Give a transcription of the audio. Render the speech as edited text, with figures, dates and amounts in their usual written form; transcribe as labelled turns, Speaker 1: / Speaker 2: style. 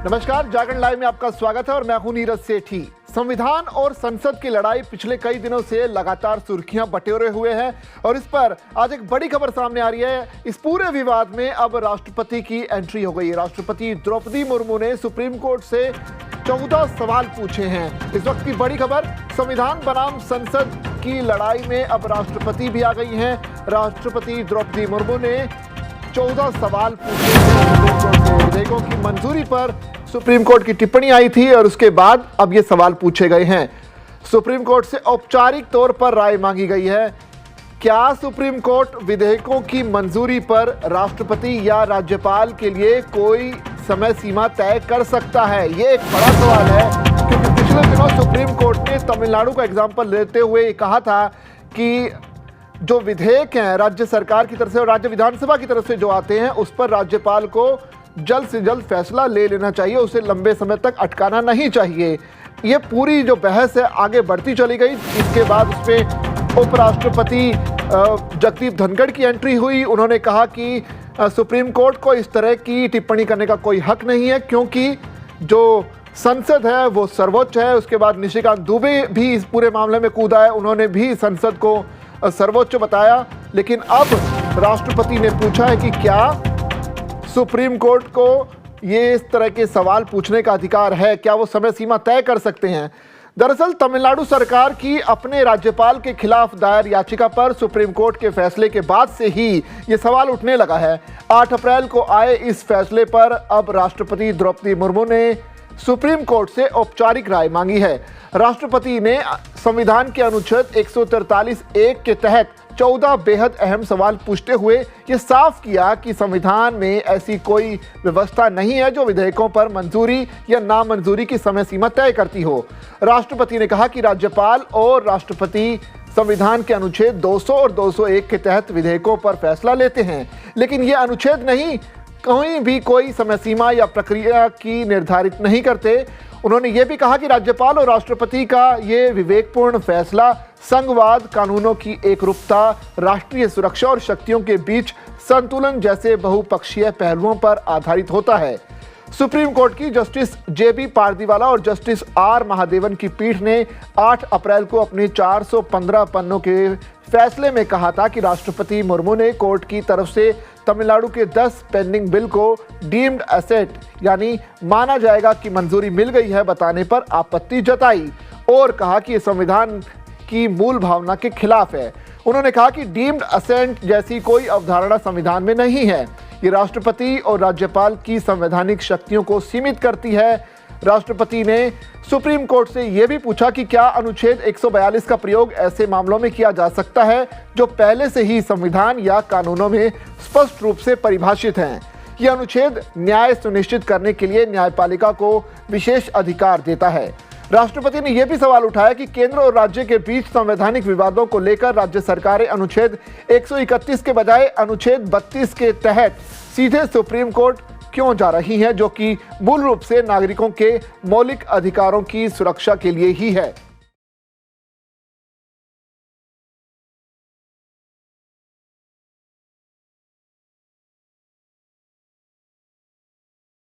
Speaker 1: नमस्कार, जागरण लाइव में आपका स्वागत है और मैं हूं नीरज सेठी। संविधान और संसद की लड़ाई पिछले कई दिनों से लगातार सुर्खियां बटोरे हुए है और इस पर आज एक बड़ी खबर सामने आ रही है। इस पूरे विवाद में अब राष्ट्रपति की एंट्री हो गई। राष्ट्रपति द्रौपदी मुर्मू ने सुप्रीम कोर्ट से 14 सवाल पूछे हैं। इस वक्त की बड़ी खबर, संविधान बनाम संसद की लड़ाई में अब राष्ट्रपति भी आ गई हैं। राष्ट्रपति द्रौपदी मुर्मू ने 14 सवाल पूछे हैं। विधेयकों की मंजूरी पर सुप्रीम कोर्ट की टिप्पणी आई थी और उसके बाद अब ये सवाल पूछे गए हैं। सुप्रीम कोर्ट से औपचारिक तौर पर राय मांगी गई है। क्या सुप्रीम कोर्ट विधेयकों की मंजूरी पर राष्ट्रपति या राज्यपाल के लिए कोई समय सीमा तय कर सकता है? ये एक बड़ा सवाल है, क्योंकि पिछले दिनों सुप्रीम कोर्ट ने तमिलनाडु का एग्जाम्पल लेते हुए कहा था कि जो विधेयक हैं राज्य सरकार की तरफ से और राज्य विधानसभा की तरफ से जो आते हैं, उस पर राज्यपाल को जल्द से जल्द फैसला ले लेना चाहिए, उसे लंबे समय तक अटकाना नहीं चाहिए। ये पूरी जो बहस है आगे बढ़ती चली गई। इसके बाद उसमें उपराष्ट्रपति जगदीप धनखड़ की एंट्री हुई। उन्होंने कहा कि सुप्रीम कोर्ट को इस तरह की टिप्पणी करने का कोई हक नहीं है, क्योंकि जो संसद है वो सर्वोच्च है। उसके बाद निशिकांत दुबे भी इस पूरे मामले में कूदा है, उन्होंने भी संसद को सर्वोच्च बताया। लेकिन अब राष्ट्रपति ने पूछा है कि क्या सुप्रीम कोर्ट को ये इस तरह के सवाल पूछने का अधिकार है, क्या वो समय सीमा तय कर सकते हैं? दरअसल तमिलनाडु सरकार की अपने राज्यपाल के खिलाफ दायर याचिका पर सुप्रीम कोर्ट के फैसले के बाद से ही ये सवाल उठने लगा है। 8 अप्रैल को आए इस फैसले पर अब राष्ट्रपति द्रौपदी मुर्मू ने सुप्रीम कोर्ट से औपचारिक राय मांगी है। राष्ट्रपति ने संविधान के अनुच्छेद 143(1) के तहत 14 बेहद अहम सवाल पूछते हुए ये साफ किया कि संविधान में ऐसी कोई व्यवस्था नहीं है जो विधेयकों पर मंजूरी या नामंजूरी की समय सीमा तय करती हो। राष्ट्रपति ने कहा कि राज्यपाल और राष्ट्रपति संविधान के अनुच्छेद 200 और 201 के तहत विधेयकों पर फैसला लेते हैं, लेकिन ये अनुच्छेद नहीं कहीं भी कोई समय सीमा या प्रक्रिया की निर्धारित नहीं करते। उन्होंने ये भी कहा कि राज्यपाल और राष्ट्रपति का ये विवेकपूर्ण फैसला संघवाद, कानूनों की एकरूपता, राष्ट्रीय सुरक्षा और शक्तियों के बीच संतुलन जैसे बहुपक्षीय पहलुओं पर आधारित होता है। सुप्रीम कोर्ट की जस्टिस JB पारदीवाला और जस्टिस R महादेवन की पीठ ने 8 अप्रैल को अपने 415 पन्नों के फैसले में कहा था कि राष्ट्रपति मुर्मू ने कोर्ट की तरफ से तमिलनाडु के 10 पेंडिंग बिल को डीम्ड एसेट यानी माना जाएगा कि मंजूरी मिल गई है बताने पर आपत्ति जताई और कहा कि संविधान की मूल भावना के खिलाफ है। उन्होंने कहा कि डीम्ड एसेट जैसी कोई अवधारणा संविधान में नहीं है। ये राष्ट्रपति और राज्यपाल की संवैधानिक शक्तियों को सीमित करती है। राष्ट्रपति ने सुप्रीम कोर्ट से यह भी पूछा कि क्या अनुच्छेद 142 का प्रयोग ऐसे मामलों में किया जा सकता है जो पहले से ही संविधान या कानूनों में स्पष्ट रूप से परिभाषित हैं। यह अनुच्छेद न्याय सुनिश्चित करने के लिए न्यायपालिका को विशेष अधिकार देता है। राष्ट्रपति ने यह भी सवाल उठाया कि केंद्र और राज्य के बीच संवैधानिक विवादों को लेकर राज्य सरकारें अनुच्छेद 131 के बजाय अनुच्छेद 32 के तहत सीधे सुप्रीम कोर्ट क्यों जा रही हैं, जो कि मूल रूप से नागरिकों के मौलिक अधिकारों की सुरक्षा के लिए ही है।